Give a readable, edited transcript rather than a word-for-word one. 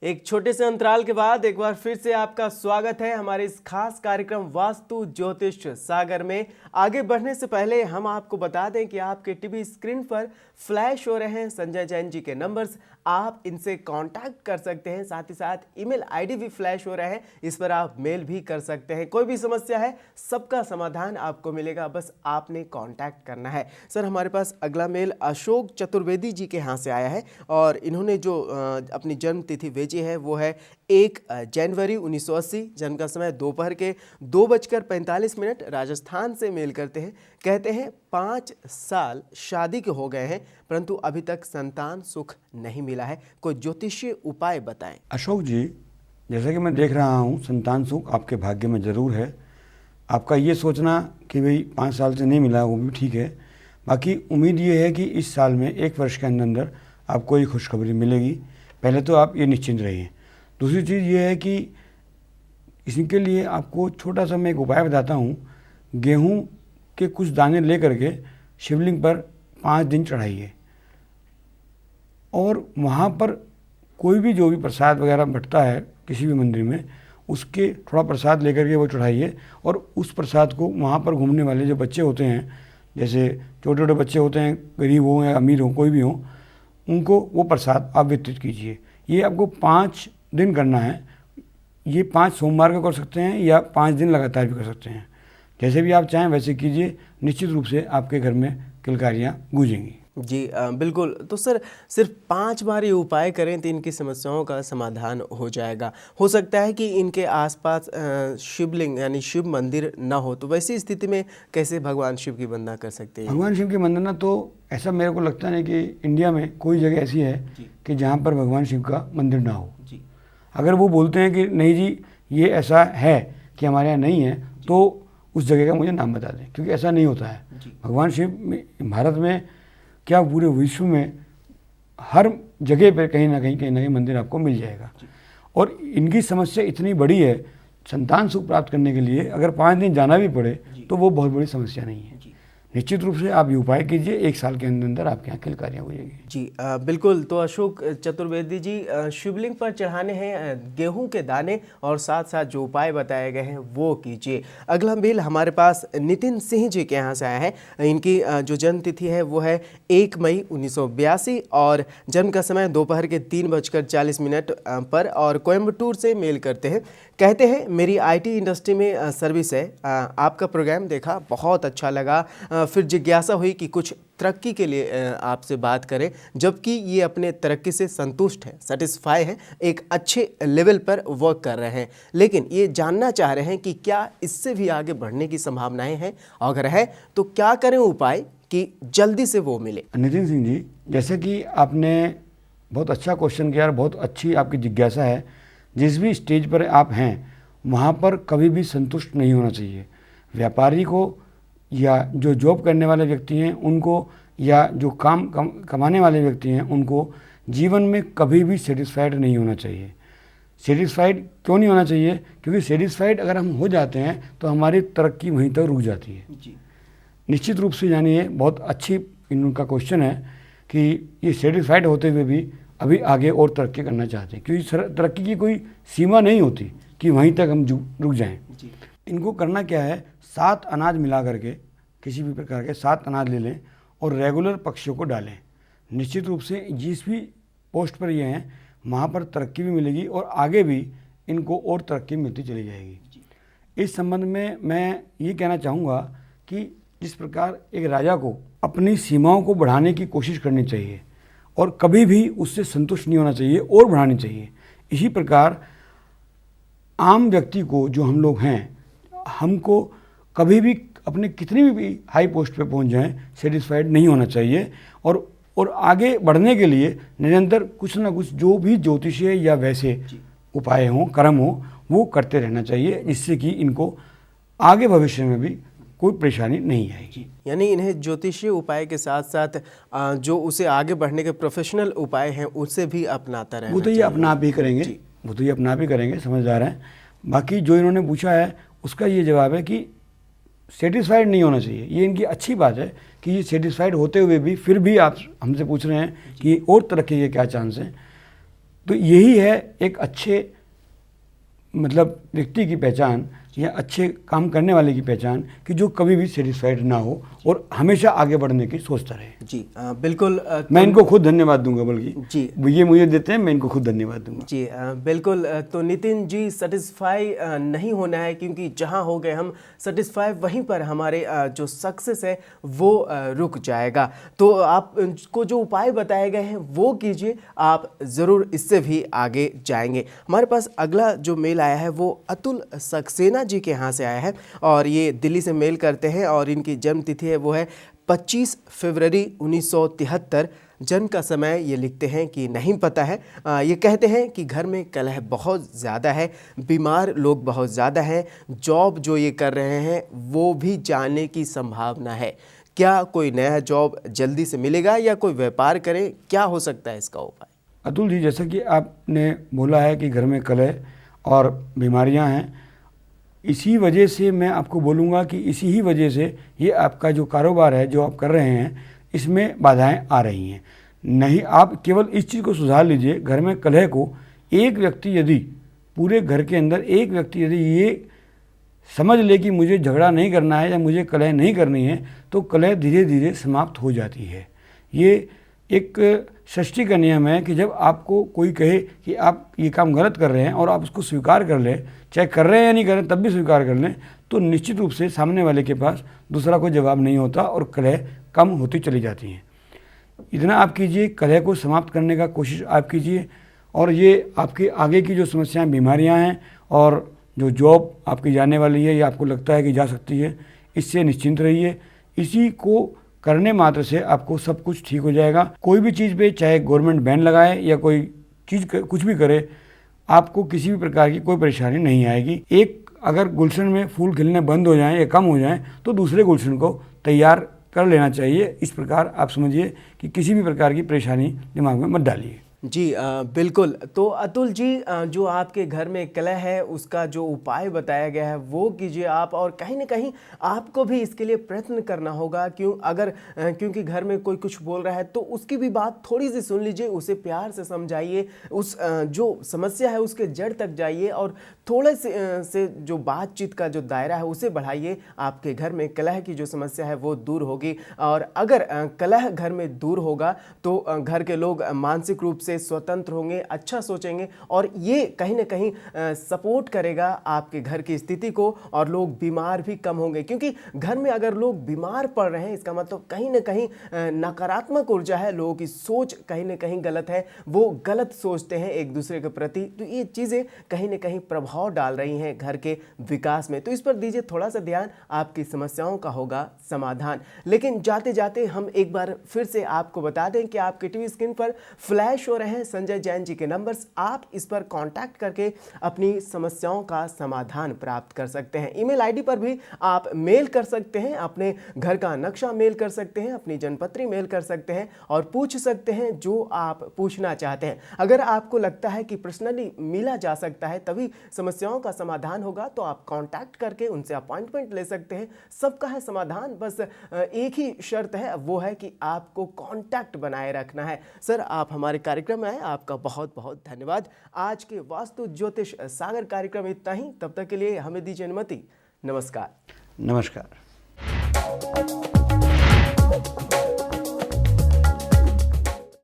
एक छोटे से अंतराल के बाद एक बार फिर से आपका स्वागत है हमारे इस खास कार्यक्रम वास्तु ज्योतिष सागर में। आगे बढ़ने से पहले हम आपको बता दें कि आपके टीवी स्क्रीन पर फ्लैश हो रहे हैं संजय जैन जी के नंबर्स। आप इनसे कांटेक्ट कर सकते हैं, साथ ही साथ ईमेल आईडी भी फ्लैश हो रहे हैं, इस पर आप मेल भी कर सकते हैं। कोई भी समस्या है सबका समाधान आपको मिलेगा, बस आपने कांटेक्ट करना है। सर, हमारे पास अगला मेल अशोक चतुर्वेदी जी के यहाँ से आया है और इन्होंने जो अपनी जन्म तिथि भेजी है वो है 1 जनवरी 1980। जन्म का समय दोपहर के 2:45, राजस्थान से मेल करते हैं। कहते हैं 5 साल शादी के हो गए हैं परंतु अभी तक संतान सुख नहीं मिला है, कोई ज्योतिषीय उपाय बताएं। अशोक जी, जैसा कि मैं देख रहा हूँ संतान सुख आपके भाग्य में ज़रूर है। आपका ये सोचना कि भाई 5 साल से नहीं मिला वो भी ठीक है। बाकी उम्मीद ये है कि इस साल में 1 वर्ष के अंदर अंदर आपको ये खुशखबरी मिलेगी। पहले तो आप ये निश्चिंत रहिए। दूसरी चीज़ ये है कि इसके लिए आपको छोटा सा मैं एक उपाय बताता हूँ। गेहूँ के कुछ दाने ले करके शिवलिंग पर 5 दिन चढ़ाइए और वहाँ पर कोई भी जो भी प्रसाद वगैरह बंटता है किसी भी मंदिर में, उसके थोड़ा प्रसाद लेकर के वो चढ़ाइए और उस प्रसाद को वहाँ पर घूमने वाले जो बच्चे होते हैं, जैसे छोटे छोटे बच्चे होते हैं, गरीब हो या अमीर हो कोई भी हो, उनको वो प्रसाद आप वितरित कीजिए। ये आपको 5 दिन करना है। ये 5 सोमवार को कर सकते हैं या 5 दिन लगातार भी कर सकते हैं। जैसे भी आप चाहें वैसे कीजिए, निश्चित रूप से आपके घर में किलकारियाँ गूंजेंगी। जी बिल्कुल। तो सर, सिर्फ 5 बार ये उपाय करें तो इनकी समस्याओं का समाधान हो जाएगा। हो सकता है कि इनके आसपास शिवलिंग यानी शिव मंदिर ना हो, तो वैसी स्थिति में कैसे भगवान शिव की वंदना कर सकते हैं? भगवान शिव की वंदना तो ऐसा मेरे को लगता नहीं कि इंडिया में कोई जगह ऐसी है कि जहाँ पर भगवान शिव का मंदिर ना हो। अगर वो बोलते हैं कि नहीं जी ये ऐसा है कि हमारे यहाँ नहीं है, तो उस जगह का मुझे नाम बता दें, क्योंकि ऐसा नहीं होता है। भगवान शिव भारत में क्या पूरे विश्व में हर जगह पर कहीं ना कहीं मंदिर आपको मिल जाएगा। और इनकी समस्या इतनी बड़ी है, संतान सुख प्राप्त करने के लिए अगर 5 दिन जाना भी पड़े तो वो बहुत बड़ी समस्या नहीं है। निश्चित रूप से आप ये उपाय कीजिए, 1 साल के अंदर अंदर आपके यहाँ किलकारियाँ हो जाएगी। जी बिल्कुल। तो अशोक चतुर्वेदी जी, शिवलिंग पर चढ़ाने हैं गेहूं के दाने और साथ साथ जो उपाय बताए गए हैं वो कीजिए। अगला मेल हमारे पास नितिन सिंह जी के यहाँ से आया है। इनकी जो जन्म तिथि है वो है 1 मई 1982 और जन्म का समय दोपहर के 3:40 पर और कोयम्बटूर से मेल करते हैं। कहते हैं मेरी IT इंडस्ट्री में सर्विस है, आपका प्रोग्राम देखा बहुत अच्छा लगा, फिर जिज्ञासा हुई कि कुछ तरक्की के लिए आपसे बात करें, जबकि ये अपने तरक्की से संतुष्ट हैं, सेटिस्फाई हैं, एक अच्छे लेवल पर वर्क कर रहे हैं, लेकिन ये जानना चाह रहे हैं कि क्या इससे भी आगे बढ़ने की संभावनाएं हैं, अगर है तो क्या करें उपाय कि जल्दी से वो मिले। नितिन सिंह जी, जैसे कि आपने बहुत अच्छा क्वेश्चन किया और बहुत अच्छी आपकी जिज्ञासा है। जिस भी स्टेज पर आप हैं वहाँ पर कभी भी संतुष्ट नहीं होना चाहिए। व्यापारी को या जो जॉब करने वाले व्यक्ति हैं उनको, या जो कमाने वाले व्यक्ति हैं उनको जीवन में कभी भी सेटिस्फाइड नहीं होना चाहिए। सेटिस्फाइड क्यों नहीं होना चाहिए? क्योंकि सेटिस्फाइड अगर हम हो जाते हैं तो हमारी तरक्की वहीं तक रुक जाती है। निश्चित रूप से जानिए, बहुत अच्छी इनका क्वेश्चन है कि ये सेटिस्फाइड होते हुए भी अभी आगे और तरक्की करना चाहते हैं, क्योंकि तरक्की की कोई सीमा नहीं होती कि वहीं तक हम रुक जाएं। इनको करना क्या है, 7 अनाज मिला करके किसी भी प्रकार के 7 अनाज ले लें और रेगुलर पक्षियों को डालें। निश्चित रूप से जिस भी पोस्ट पर ये हैं वहाँ पर तरक्की भी मिलेगी और आगे भी इनको और तरक्की मिलती चली जाएगी। इस संबंध में मैं ये कहना चाहूँगा कि जिस प्रकार एक राजा को अपनी सीमाओं को बढ़ाने की कोशिश करनी चाहिए और कभी भी उससे संतुष्ट नहीं होना चाहिए और बढ़ानी चाहिए, इसी प्रकार आम व्यक्ति को, जो हम लोग हैं, हमको कभी भी अपने कितनी भी हाई पोस्ट पे पहुंच जाएं सेटिस्फाइड नहीं होना चाहिए और आगे बढ़ने के लिए निरंतर कुछ ना कुछ जो भी ज्योतिषीय या वैसे उपाय हों, कर्म हो, वो करते रहना चाहिए, जिससे कि इनको आगे भविष्य में भी कोई परेशानी नहीं आएगी। यानी इन्हें ज्योतिषीय उपाय के साथ साथ जो उसे आगे बढ़ने के प्रोफेशनल उपाय हैं उसे भी अपनाता रहना वो तो ये अपना आप ही करेंगे, वो तो ये अपना आप ही करेंगे, समझदार हैं। बाकी जो इन्होंने पूछा है उसका ये जवाब है कि सेटिस्फाइड नहीं होना चाहिए। ये इनकी अच्छी बात है कि ये सेटिस्फाइड होते हुए भी फिर भी आप हमसे पूछ रहे हैं कि और तरक्की के क्या चांस हैं। तो यही है एक अच्छे मतलब व्यक्ति की पहचान या अच्छे काम करने वाले की पहचान, कि जो कभी भी सेटिस्फाइड ना हो और हमेशा आगे बढ़ने की सोचता रहे। जी बिल्कुल। मैं इनको खुद धन्यवाद दूंगा, बल्कि जी ये मुझे देते हैं, मैं इनको खुद धन्यवाद दूंगा। जी बिल्कुल। तो नितिन जी, सेटिस्फाई नहीं होना है, क्योंकि जहां हो गए हम सेटिस्फाई वहीं पर हमारे जो सक्सेस है वो रुक जाएगा। तो आपको जो उपाय बताए गए हैं वो कीजिए, आप ज़रूर इससे भी आगे जाएंगे। हमारे पास अगला जो मेल आया है वो अतुल सक्सेना जी के यहाँ से आया है, और ये दिल्ली से मेल करते हैं, और इनकी जन्म तिथि है वो है 25 फरवरी 1973। जन्म का समय ये लिखते हैं कि नहीं पता है। ये कहते हैं कि घर में कलह बहुत ज़्यादा है, बीमार लोग बहुत ज़्यादा हैं, जॉब जो ये कर रहे हैं वो भी जाने की संभावना है। क्या कोई नया जॉब जल्दी से मिलेगा या कोई व्यापार करें, क्या हो सकता है इसका उपाय? अतुल जी, जैसा कि आपने बोला है कि घर में कलह और बीमारियां हैं, इसी वजह से मैं आपको बोलूँगा कि इसी ही वजह से ये आपका जो कारोबार है, जो आप कर रहे हैं, इसमें बाधाएं आ रही हैं। नहीं, आप केवल इस चीज़ को सुधार लीजिए। घर में कलह को एक व्यक्ति यदि पूरे घर के अंदर एक व्यक्ति यदि ये समझ ले कि मुझे झगड़ा नहीं करना है या मुझे कलह नहीं करनी है, तो कलह धीरे धीरे समाप्त हो जाती है। ये एक षष्ठी का नियम है कि जब आपको कोई कहे कि आप ये काम गलत कर रहे हैं और आप उसको स्वीकार कर लें, चाहे कर रहे हैं या नहीं कर रहे तब भी स्वीकार कर लें, तो निश्चित रूप से सामने वाले के पास दूसरा कोई जवाब नहीं होता और कलह कम होती चली जाती हैं। इतना आप कीजिए, कलह को समाप्त करने का कोशिश आप कीजिए, और ये आपके आगे की जो समस्याएं, बीमारियां हैं और जो जॉब आपकी जाने वाली है या आपको लगता है कि जा सकती है, इससे निश्चिंत रहिए। इसी को करने मात्र से आपको सब कुछ ठीक हो जाएगा। कोई भी चीज़ पे चाहे गवर्नमेंट बैन लगाए या कोई चीज़ कुछ भी करे, आपको किसी भी प्रकार की कोई परेशानी नहीं आएगी। एक अगर गुलशन में फूल खिलने बंद हो जाएं या कम हो जाएं तो दूसरे गुलशन को तैयार कर लेना चाहिए। इस प्रकार आप समझिए कि किसी भी प्रकार की परेशानी दिमाग में मत डालिए। जी बिल्कुल। तो अतुल जी, जो आपके घर में कलह है उसका जो उपाय बताया गया है वो कीजिए आप, और कहीं ना कहीं आपको भी इसके लिए प्रयत्न करना होगा। क्योंकि घर में कोई कुछ बोल रहा है तो उसकी भी बात थोड़ी सी सुन लीजिए, उसे प्यार से समझाइए, उस जो समस्या है उसके जड़ तक जाइए, और थोड़े से जो बातचीत का जो दायरा है उसे बढ़ाइए। आपके घर में कलह की जो समस्या है वो दूर होगी, और अगर कलह घर में दूर होगा तो घर के लोग मानसिक रूप से स्वतंत्र होंगे, अच्छा सोचेंगे, और ये कहीं ना कहीं सपोर्ट करेगा आपके घर की स्थिति को, और लोग बीमार भी कम होंगे। क्योंकि घर में अगर लोग बीमार पड़ रहे हैं इसका मतलब कहीं ना कहीं नकारात्मक ऊर्जा है, लोगों की सोच कहीं ना कहीं गलत है, वो गलत सोचते हैं एक दूसरे के प्रति। तो ये चीज़ें कहीं ना कहीं प्रभाव डाल रही हैं घर के विकास में। तो इस पर दीजिए थोड़ा सा ध्यान, आपकी समस्याओं का होगा समाधान। लेकिन जाते जाते हम एक बार फिर से आपको बता दें कि आपके टीवी स्क्रीन पर फ्लैश हो रहे हैं संजय जैन जी के नंबर्स। आप इस पर कांटेक्ट करके अपनी समस्याओं का समाधान प्राप्त कर सकते हैं। ईमेल आईडी पर भी आप मेल कर सकते हैं, अपने घर का नक्शा मेल कर सकते हैं, अपनी जनपत्री मेल कर सकते हैं, और पूछ सकते हैं जो आप पूछना चाहते हैं। अगर आपको लगता है कि पर्सनली मिला जा सकता है तभी समस्याओं का समाधान होगा, तो आप कांटेक्ट करके उनसे अपॉइंटमेंट ले सकते हैं। सबका है समाधान, बस एक ही शर्त है, वो है कि आपको कांटेक्ट बनाए रखना है। सर, आप हमारे कार्यक्रम में आए, आपका बहुत बहुत धन्यवाद। आज के वास्तु ज्योतिष सागर कार्यक्रम इतना ही, तब तक के लिए हमें दीजिए अनुमति। नमस्कार। नमस्कार।